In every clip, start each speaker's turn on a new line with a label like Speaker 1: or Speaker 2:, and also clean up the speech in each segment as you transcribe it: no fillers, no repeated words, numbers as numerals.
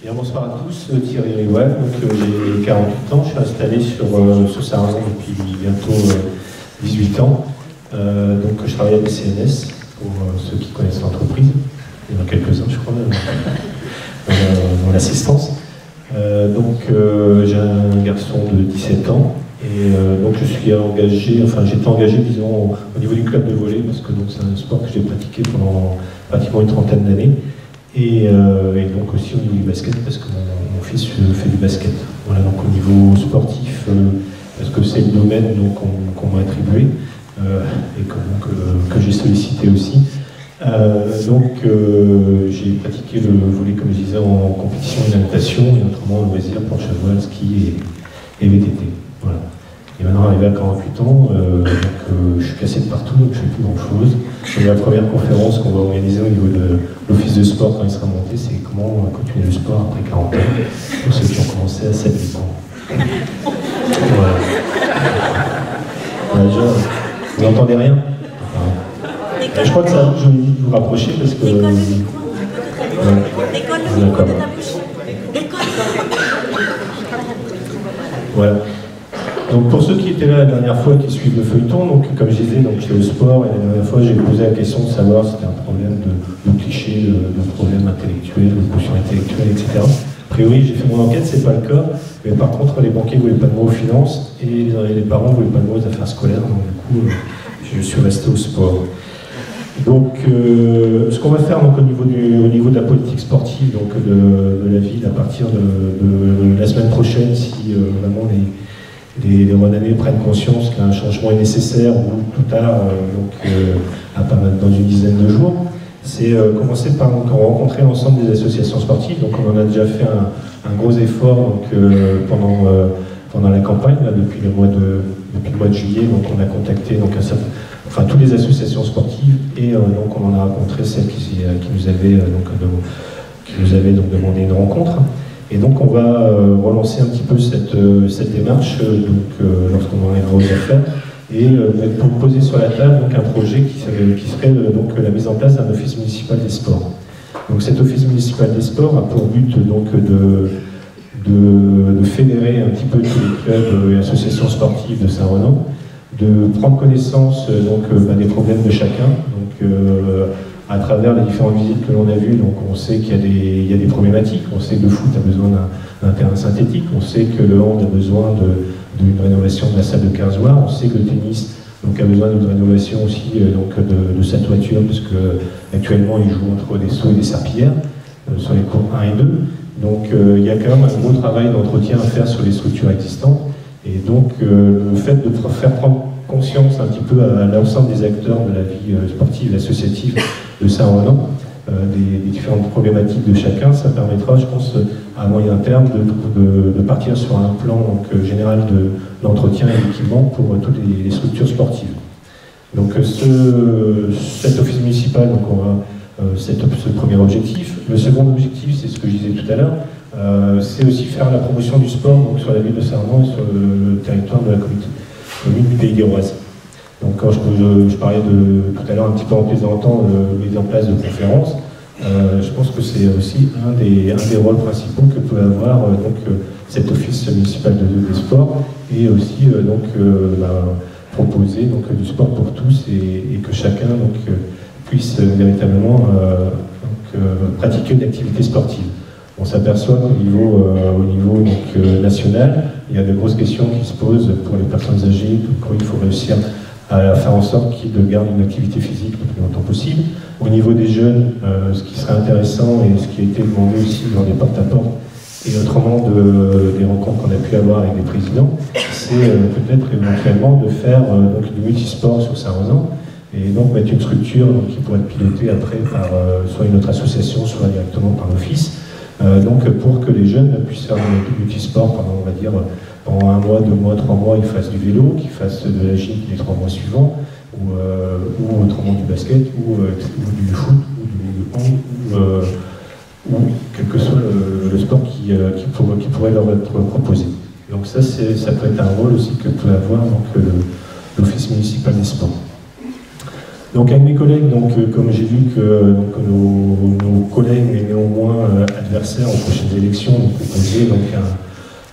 Speaker 1: Bien, bonsoir à tous, Thierry Rioual, j'ai 48 ans, je suis installé sur Saint-Razan depuis bientôt 18 ans. Donc je travaille à BCNS, pour ceux qui connaissent l'entreprise, il y en a quelques-uns je crois, dans l'assistance. J'ai un garçon de 17 ans, et donc je suis engagé, j'étais engagé disons au niveau du club de volley, parce que c'est un sport que j'ai pratiqué pendant pratiquement une trentaine d'années. Et donc aussi au niveau du basket, parce que mon fils fait du basket. Voilà, donc au niveau sportif, parce que c'est le domaine qu'on m'a attribué, et que j'ai sollicité aussi. J'ai pratiqué le volley, comme je disais, en compétition et natation, et autrement en loisir, planche à voile, ski et VTT. Voilà. Et maintenant, arrivé à 48 ans, je suis cassé de partout, donc je ne fais plus grand-chose. La première conférence qu'on va organiser au niveau de l'office de sport quand il sera monté, c'est comment continuer le sport après 40 ans, pour ceux qui ont commencé à 7-8 ans. Voilà. Déjà, vous n'entendez rien? Je crois que ça, je vais vous rapprocher parce que...
Speaker 2: L'école le micro de ta bouche.
Speaker 1: Voilà. Donc pour ceux qui étaient là la dernière fois, qui suivent le feuilleton, donc comme je disais, c'est le sport, et la dernière fois j'ai posé la question de savoir si c'était un problème de cliché, de problème intellectuel, de quotient intellectuel, etc. A priori, j'ai fait mon enquête, c'est pas le cas, mais par contre les banquiers ne voulaient pas de moi aux finances, et les parents ne voulaient pas de moi aux affaires scolaires, donc du coup je suis resté au sport. Donc ce qu'on va faire donc, au niveau de la politique sportive donc, de la ville à partir de la semaine prochaine, si vraiment les Rouennais prennent conscience qu'un changement est nécessaire, ou plus tard, dans une dizaine de jours, c'est commencer par rencontrer l'ensemble des associations sportives. Donc on en a déjà fait un gros effort pendant la campagne, là, depuis le mois de juillet. Donc on a contacté toutes les associations sportives, et donc on en a rencontré celles qui nous avaient demandé une rencontre. Et donc on va relancer un petit peu cette démarche lorsqu'on en arrivera aux affaires, et pour poser sur la table donc, un projet qui serait la mise en place d'un office municipal des sports. Donc cet office municipal des sports a pour but de fédérer un petit peu tous les clubs et associations sportives de Saint-Renan, de prendre connaissance des problèmes de chacun. À travers les différentes visites que l'on a vues, donc on sait qu'il y a des problématiques. On sait que le foot a besoin d'un terrain synthétique, on sait que le hand a besoin d'une rénovation de la salle de 15 voies, on sait que le tennis a besoin d'une rénovation aussi de sa toiture, parce qu'actuellement il joue entre des sauts et des serpillères sur les cours 1 et 2. Donc il y a quand même un gros travail d'entretien à faire sur les structures existantes, et donc le fait de faire prendre conscience un petit peu à l'ensemble des acteurs de la vie sportive et associative de Saint-Renan, des différentes problématiques de chacun, ça permettra, je pense, à moyen terme de partir sur un plan général de l'entretien et l'équipement pour toutes les structures sportives. Donc cet office municipal, c'est ce premier objectif. Le second objectif, c'est ce que je disais tout à l'heure, c'est aussi faire la promotion du sport sur la ville de Saint-Renan et sur le territoire de la commune du Pays d'Iroise. Donc quand je parlais tout à l'heure un petit peu en plaisantant de mise en place de conférences, je pense que c'est aussi un des rôles principaux que peut avoir cet office municipal des sports, et aussi proposer du sport pour tous, et que chacun puisse véritablement pratiquer une activité sportive. On s'aperçoit qu'au niveau national, il y a de grosses questions qui se posent pour les personnes âgées, comment il faut réussir à faire en sorte qu'ils gardent une activité physique le plus longtemps possible. Au niveau des jeunes, ce qui serait intéressant, et ce qui a été demandé aussi dans les porte-à-porte, et autrement des rencontres qu'on a pu avoir avec les présidents, c'est peut-être éventuellement de faire du multisport sur Saint-Ronan, et donc mettre une structure qui pourrait être pilotée après par soit une autre association, soit directement par l'office, pour que les jeunes puissent faire du multisport pendant, on va dire, pendant 1 mois, 2 mois, 3 mois, ils fassent du vélo, qu'ils fassent de la gym les 3 mois suivants, ou autrement du basket, ou du foot, ou du hand, ou quel que soit le sport qui pourrait leur être proposé. Donc ça peut être un rôle aussi que peut avoir l'Office municipal des sports. Donc avec mes collègues, comme j'ai vu que nos collègues, mais néanmoins adversaires aux prochaines élections, proposaient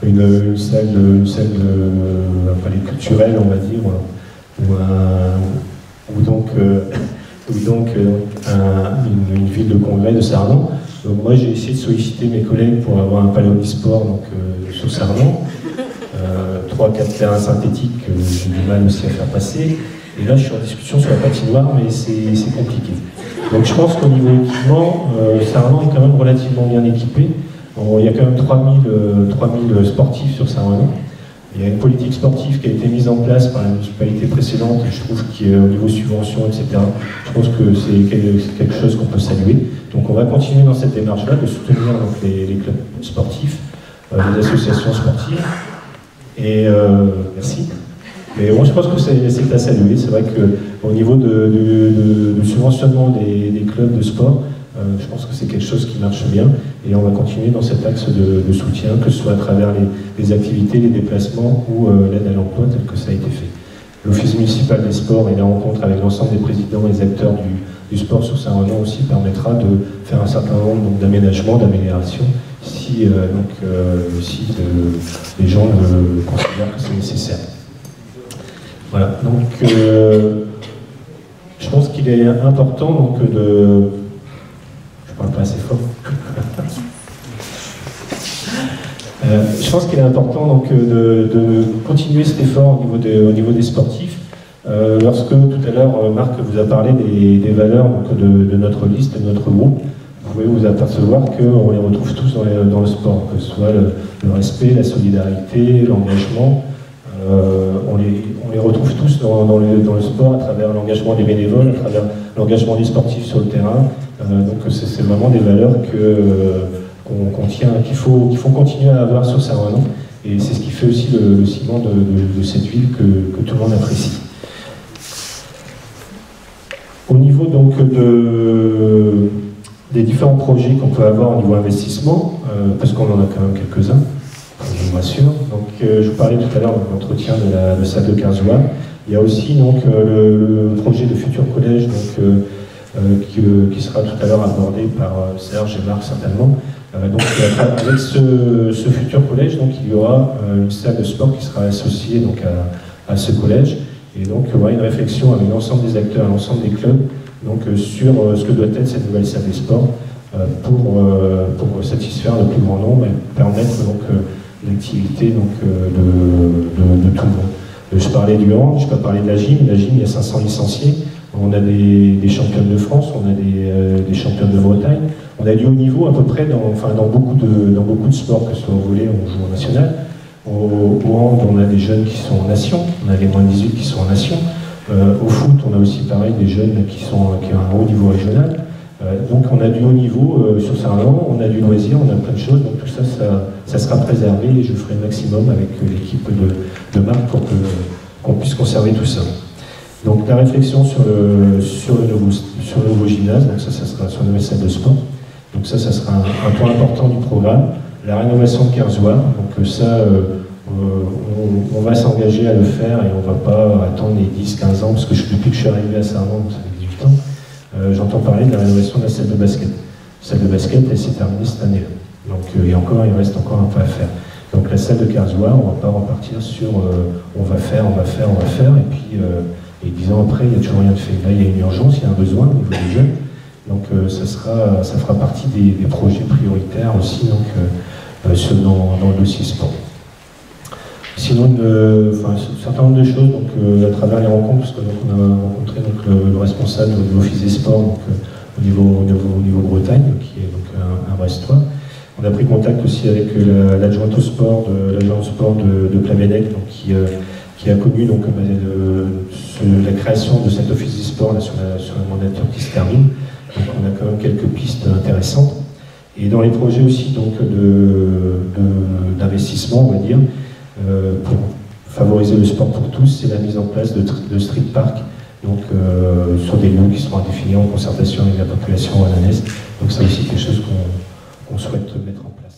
Speaker 1: une salle un palais culturel, on va dire, une ville de congrès de Sarlan. Donc moi j'ai essayé de solliciter mes collègues pour avoir un palais omnisport sur Sarlan. 3-4 terrains synthétiques, j'ai du mal aussi à faire passer. Et là je suis en discussion sur la patinoire, mais c'est compliqué. Donc je pense qu'au niveau équipement, Sarlan est quand même relativement bien équipé. Il y a quand même 3000 sportifs sur Saint-Renan. Il y a une politique sportive qui a été mise en place par la municipalité précédente, je trouve qu'au niveau subvention, etc., je pense que c'est quelque chose qu'on peut saluer. Donc on va continuer dans cette démarche-là, de soutenir les clubs sportifs, les associations sportives. Et merci. Mais bon, je pense que c'est à saluer. C'est vrai qu'au niveau du subventionnement des clubs de sport, je pense que c'est quelque chose qui marche bien et on va continuer dans cet axe de soutien, que ce soit à travers les activités, les déplacements ou l'aide à l'emploi tel que ça a été fait. L'Office municipal des sports et la rencontre avec l'ensemble des présidents et des acteurs du sport sur Saint-Renan aussi permettra de faire un certain nombre d'aménagements, d'améliorations si les gens considèrent que c'est nécessaire. Voilà, donc je pense qu'il est important de... Je parle pas assez fort. Je pense qu'il est important de continuer cet effort au niveau des sportifs. Lorsque tout à l'heure Marc vous a parlé des valeurs de notre liste, de notre groupe, vous pouvez vous apercevoir qu'on les retrouve tous dans le sport, que ce soit le respect, la solidarité, l'engagement. On les retrouve tous dans le sport à travers l'engagement des bénévoles, à travers l'engagement des sportifs sur le terrain. Donc c'est vraiment des valeurs qu'on tient, qu'il faut continuer à avoir sur Saint-Renan. Et c'est ce qui fait aussi le ciment de cette ville que tout le monde apprécie. Au niveau des différents projets qu'on peut avoir au niveau investissement, parce qu'on en a quand même quelques-uns, je vous rassure. Donc, je vous parlais tout à l'heure de l'entretien de la salle de Kerzoua. Il y a aussi le projet de futur collège qui sera tout à l'heure abordé par Serge et Marc certainement. Donc, avec ce futur collège, il y aura une salle de sport qui sera associée à ce collège. Et donc, il y aura une réflexion avec l'ensemble des acteurs, l'ensemble des clubs, sur ce que doit être cette nouvelle salle des sports pour satisfaire le plus grand nombre et permettre l'activité de tout le monde. Je parlais du hand, je peux parler de la gym. La gym, il y a 500 licenciés. On a des championnes de France, on a des championnes de Bretagne. On a du haut niveau à peu près dans beaucoup de sports, que ce soit au volley, on joue en national. Au hand, on a des jeunes qui sont en nation, on a les moins de 18 qui sont en nation. Au foot, on a aussi pareil des jeunes qui ont un haut niveau régional. Donc on a du haut niveau sur Saint-Renan, on a du loisir, on a plein de choses, donc tout ça, ça sera préservé et je ferai le maximum avec l'équipe de Marc pour qu'on puisse conserver tout ça. Donc la réflexion sur le nouveau gymnase, donc ça sera sur la nouvelle salle de sport. Donc ça sera un point important du programme. La rénovation de Kerzoua, donc ça, on va s'engager à le faire et on ne va pas attendre les 10-15 ans, parce que depuis que je suis arrivé à Saint-Renan, ça fait 18 ans, j'entends parler de la rénovation de la salle de basket. La salle de basket, elle s'est terminée cette année-là. Donc il reste encore un peu à faire. Donc la salle de Kerzoua, on ne va pas repartir sur on va faire, et puis 10 ans après, il n'y a toujours rien de fait. Là, il y a une urgence, il y a un besoin au niveau des jeunes. Donc ça fera partie des projets prioritaires aussi dans le dossier sport. Sinon, un certain nombre de choses à travers les rencontres, parce qu'on a rencontré le responsable de l'Office des sports au niveau Bretagne, qui est un Brestois. On a pris contact aussi avec l'adjointe au sport de Plamennec, qui a connu la création de cet Office des sports sur la mandature qui se termine. Donc on a quand même quelques pistes intéressantes. Et dans les projets aussi d'investissement, on va dire, pour favoriser le sport pour tous, c'est la mise en place de street park, sur des lieux qui seront définis en concertation avec la population rouennanaise. Donc c'est aussi quelque chose qu'on souhaite mettre en place.